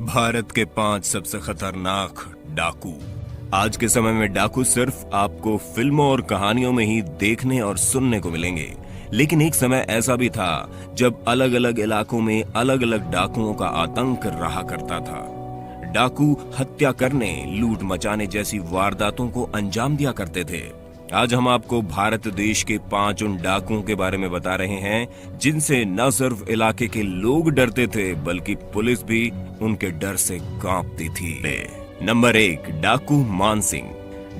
भारत के 5 सबसे खतरनाक डाकू। आज के समय में डाकू सिर्फ आपको फिल्मों और कहानियों में ही देखने और सुनने को मिलेंगे, लेकिन एक समय ऐसा भी था जब अलग अलग इलाकों में अलग अलग डाकुओं का आतंक रहा करता था। डाकू हत्या करने, लूट मचाने जैसी वारदातों को अंजाम दिया करते थे। आज हम आपको भारत देश के 5 उन डाकुओं के बारे में बता रहे हैं जिनसे न सिर्फ इलाके के लोग डरते थे बल्कि पुलिस भी उनके डर से कांपती थी। नंबर 1, डाकू मानसिंह।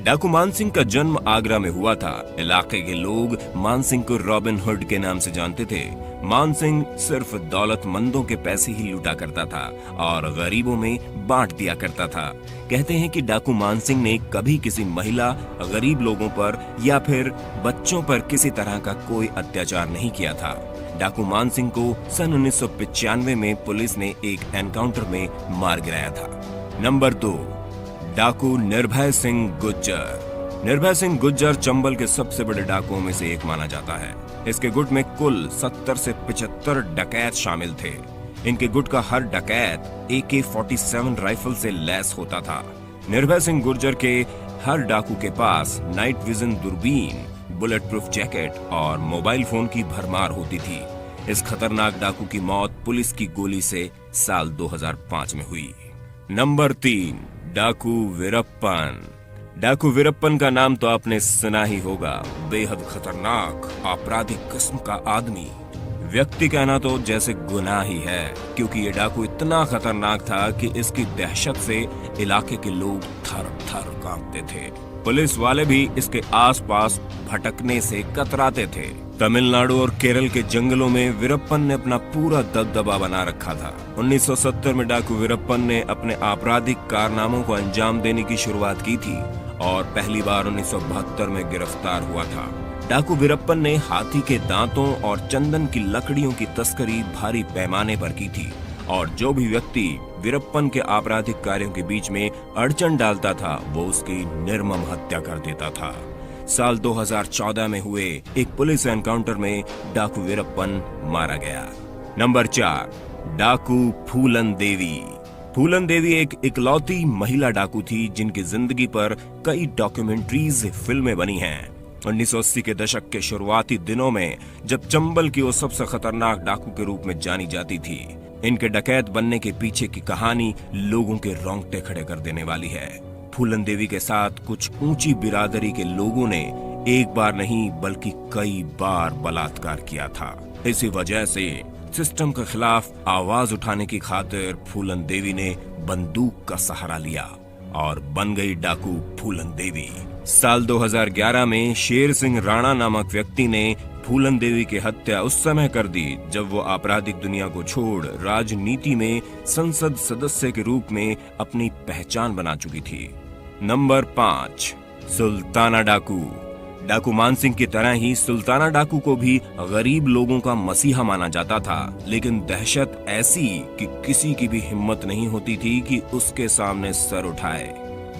डाकू मानसिंह का जन्म आगरा में हुआ था। इलाके के लोग मानसिंह को रॉबिन हुड के नाम से जानते थे। मानसिंह सिर्फ दौलतमंदों के पैसे ही लूटा करता था और गरीबों में बांट दिया करता था। कहते हैं कि डाकू मानसिंह ने कभी किसी महिला, गरीब लोगों पर या फिर बच्चों पर किसी तरह का कोई अत्याचार नहीं किया था। डाकू मानसिंह को सन 1995 में पुलिस ने एक एनकाउंटर में मार गिराया था। नंबर 2, डाकू निर्भय सिंह गुज्जर। निर्भय सिंह गुज्जर चंबल के सबसे बड़े डाकुओं में से एक माना जाता है। इसके गुट में कुल 70 से 75 डकैत शामिल थे। इनके गुट का हर डकैत AK-47 राइफल से लैस होता था। निर्भय सिंह गुर्जर के हर डाकू के पास नाइट विजन दूरबीन, बुलेट प्रूफ जैकेट और मोबाइल फोन की भरमार होती थी। इस खतरनाक डाकू की मौत पुलिस की गोली से साल 2005 में हुई। नंबर 3, डाकू वीरप्पन। डाकू वीरप्पन का नाम तो आपने सुना ही होगा। बेहद खतरनाक आपराधिक किस्म का आदमी। व्यक्ति कहना तो जैसे गुनाह ही है, क्योंकि ये डाकू इतना खतरनाक था कि इसकी दहशत से इलाके के लोग थर थर कांपते थे। पुलिस वाले भी इसके आसपास भटकने से कतराते थे। तमिलनाडु और केरल के जंगलों में वीरप्पन ने अपना पूरा दबदबा बना रखा था। 1970 में डाकू वीरप्पन ने अपने आपराधिक कारनामों को अंजाम देने की शुरुआत की थी और पहली बार 1972 में गिरफ्तार हुआ था। डाकू वीरप्पन ने हाथी के दांतों और चंदन की लकड़ियों की तस्करी भारी पैमाने पर की थी और जो भी व्यक्ति वीरप्पन के आपराधिक कार्यों के बीच में अड़चन डालता था वो उसकी निर्मम हत्या कर देता था। साल 2014 में हुए एक पुलिस एनकाउंटर में डाकू वीरप्पन मारा गया। नंबर 4, डाकू फूलन देवी। फूलन देवी एक इकलौती महिला डाकू थी जिनकी जिंदगी पर कई डॉक्यूमेंट्रीज, फिल्में बनी हैं। 1980 के दशक के शुरुआती दिनों में जब चंबल की वो सबसे खतरनाक डाकू के रूप में जानी जाती थी। इनके डकैत बनने के पीछे की कहानी लोगों के रोंगटे खड़े कर देने वाली है। फूलन देवी के साथ कुछ ऊंची बिरादरी के लोगों ने एक बार नहीं बल्कि कई बार बलात्कार किया था। इसी वजह से सिस्टम के खिलाफ आवाज उठाने की खातिर फूलन देवी ने बंदूक का सहारा लिया और बन गई डाकू फूलन देवी। साल 2011 में शेर सिंह राणा नामक व्यक्ति ने फूलन देवी की हत्या उस समय कर दी जब वो आपराधिक दुनिया को छोड़ राजनीति में संसद सदस्य के रूप में अपनी पहचान बना चुकी थी। नंबर 5, सुल्ताना डाकू। डाकू मानसिंह की तरह ही सुल्ताना डाकू को भी गरीब लोगों का मसीहा माना जाता था, लेकिन दहशत ऐसी कि किसी की भी हिम्मत नहीं होती थी कि उसके सामने सर उठाए।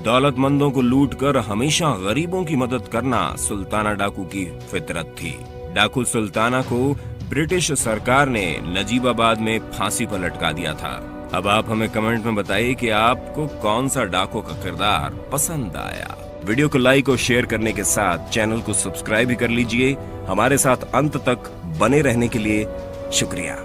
दौलतमंदों को लूटकर हमेशा गरीबों की मदद करना सुल्ताना डाकू की फितरत थी। डाकू सुल्ताना को ब्रिटिश सरकार ने नजीबाबाद में फांसी पर लटका दिया था। अब आप हमें कमेंट में बताइए कि आपको कौन सा डाकू का किरदार पसंद आया। वीडियो को लाइक और शेयर करने के साथ चैनल को सब्सक्राइब भी कर लीजिए। हमारे साथ अंत तक बने रहने के लिए शुक्रिया।